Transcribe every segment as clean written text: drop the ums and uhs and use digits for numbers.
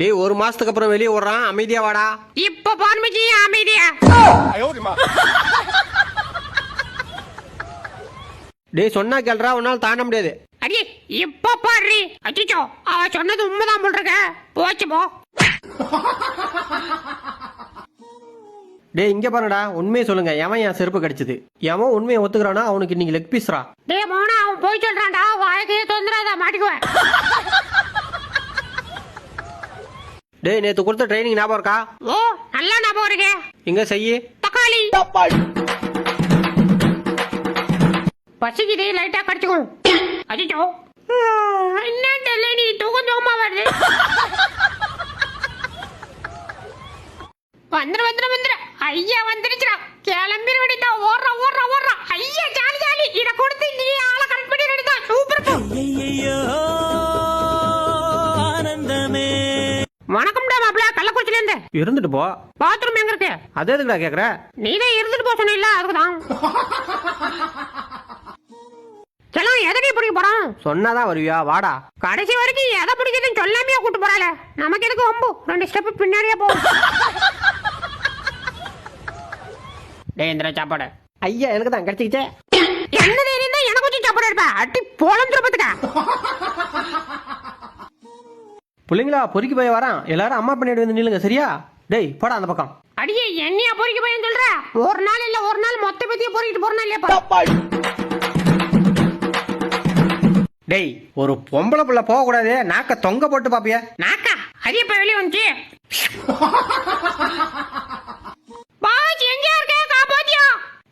டேய் ஒரு மாசத்துக்கு அப்புறம் வெளியே விடுறான், அமைதியா வாடா. இப்ப பான்மச்சி அமைதியா. டேய் சொன்னா கேள்றா, உன்னால தாண்ட முடியாது. அடி இப்ப பாரு. அச்சோ அவ சொன்னது உண்மைதான் போல் இருக்க. போச்சு போ. டேய் இங்க பாருடா, உண்மையை சொல்லுங்க, எவன் என் செருப்பு கடிச்சது? எவன் உண்மையை ஒத்துக்கிறானா அவனுக்கு இன்னைக்கு லெக் பீஸ்ரா. டேய் மோனா அவன் போய் சொல்றான்டா, வாய்க்கு தொந்தராத மாட்டிக்குவேன். டேய் நேத்து கொடுத்த ட்ரைனிங் ஞாபகம் இருக்கா? ஓ நல்லா ஞாபகம் இருக்கே. இங்க செய்யி. தக்காளி பசிக்குது, லைட்டா கடிச்சுக்கோ. அச்சோ என்ன தெரியல, நீ தூக்கம் தூக்கமா வருது. வந்துரு ஐயா வந்துருச்சுடா. கிளம்பி ரெடிதா. ஓடுறா ஐயா ஜாலி. இத கொடுத்து நீ ஆள கரெக்ட் பண்ணி ரெடிதா. சூப்பர். ஆனந்தமே. வணக்கம்டா மாப்ள, கள்ளக்குறிச்சில இருந்து. இருந்துட்டு போ. பாத்ரூம் எங்க இருக்கு? அதே எதுக்குடா கேக்குற? நீதான் இருந்துட்டு போ சொன்ன, அதுக்குதான். செல்லம் எதடி பிடிக்க போறோம்? சொன்னாதான் வருவியா, வாடா. கடைசி வரைக்கும் எதை பிடிக்குதுன்னு சொல்லாமையா கூட்டு போறாள. நமக்கு எதுக்கு வம்பு? 2 ஸ்டெப் பின்னாடியே போ. டேய் இந்திரா சாப்பாடு. ஐயா எனக்கு தான் கிடைச்சிக்கிச்சே. என்ன தைரியம் தான் எனக்கு கொஞ்சம் சாப்பாடு எடுப்ப? அட்டி பொழந்துருப்பதுக்கா. பிள்ளைங்களா பொறுக்கி போய் வரான், எல்லாரும் அம்மா பண்ணிட்டு வந்து நில்லுங்க சரியா? டேய் போடா அந்த பக்கம். அடியே என்னையா பொறுக்கி போய் சொல்ற? ஒரு நாள் இல்ல ஒரு நாள் மொத்த பத்தியே பொறுக்கிட்டு போறனா இல்லையா? டேய் ஒரு பொம்பளை புள்ள போக கூடாது, நாக்க தொங்க போட்டு பாப்பியா? நாக்கா அது எப்ப வெளியே வந்துச்சு? பாஸ் எங்க இருக்க? காப்பாத்தியா.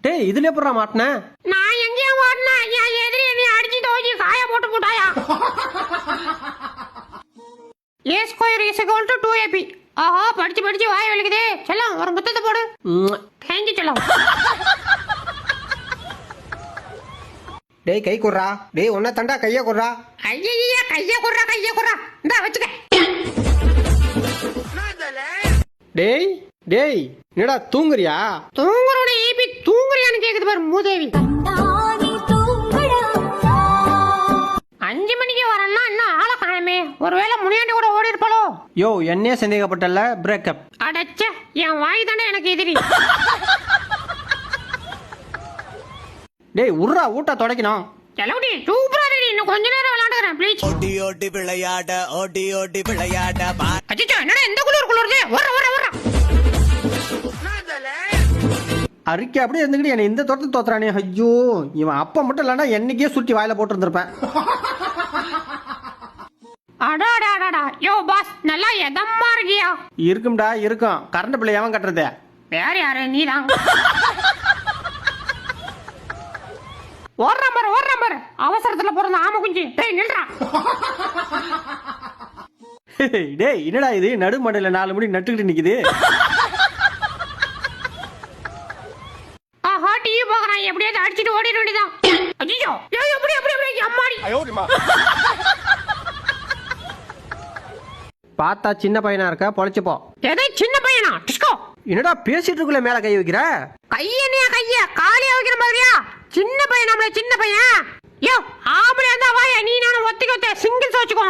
டேய் இதுல எப்பறா மாட்டன? நான் எங்கயா ஓடுனா? என் எதிரி என்னை அடிச்சு தோஞ்சி காய போட்டு போட்டாயா? a square is equal to 2ab. ஆஹா படிச்சு வாய் வலிக்குதே. செல்லம் ஒரு முத்தத்தை போடு. தேங்கி செல்லம். டேய் கை குடுறா. டேய் ஒன்ன தண்டா கைய குடுறா. ஐயா கைய குடுறா. இந்தா வச்சுக்க. டேய் என்னடா தூங்குறியா? தூங்குறோட ஈபி தூங்குறியான்னு கேக்குது பாரு மூதேவி. 5 மணிக்கு வரேன்னா இன்னும் ஆள காயமே. ஒருவேளை முனியாண்டி கூட ஓடி இருப்பாளோ? யோ என்னையே சந்தேகப்பட்டல, பிரேக்கப். அடச்ச என் வாய் தானே எனக்கு எதிரி. டேய் உர்றா, ஊட்ட தொடக்கணும். செலவுடி சூப்பரா ரெடி. இன்னும் கொஞ்ச நேரம் விளையாடுறேன் ப்ளீஸ். ஓடி விளையாட அச்சச்சோ என்னடா இந்த குளிருது? ஓடுறா. அரிக்க அப்படியே இருந்துக்கிட்டு என்ன இந்த தோட்டத்தை தோத்துறானே. ஐயோ இவன் அப்ப மட்டும் இல்லன்னா என்னைக்கே சுட்டி வாயில போட்டு இருந்திருப்பேன். அடாடாடாடா யோ பாஸ் நல்லா எதம்மா இருக்கியா? இருக்கும்டா இருக்கும். கரண்ட் பிள்ளை எவன் கட்டுறது? வேற யாரு? நீதான். ஓடுற பாரு. அவசரத்துல பிறந்த ஆம குஞ்சு. டேய் நில்றா. டேய் என்னடா இது நடு மண்டையில 4 முடி நட்டுக்கிட்டு நிக்குது? ஆஹா டிவி பாக்குறான், எப்படியாவது அடிச்சிட்டு ஓடிட வேண்டியதான். ஐயோ எப்படி அம்மாடி. பார்த்தா சின்ன பையனா இருக்க, பொழைச்சுப்போ. எதை சின்ன பையனா? டிஸ்கோ என்னடா பேசிட்டு இருக்குள்ள மேல கை வைக்கிற? கைய காலியா வைக்கிற மாதிரியா? சின்ன பையன் யோ ஆம்பளை இருந்தா வாயா, நீ நானும் ஒத்திக்க சிங்கிள்ஸ் வச்சுக்கோ.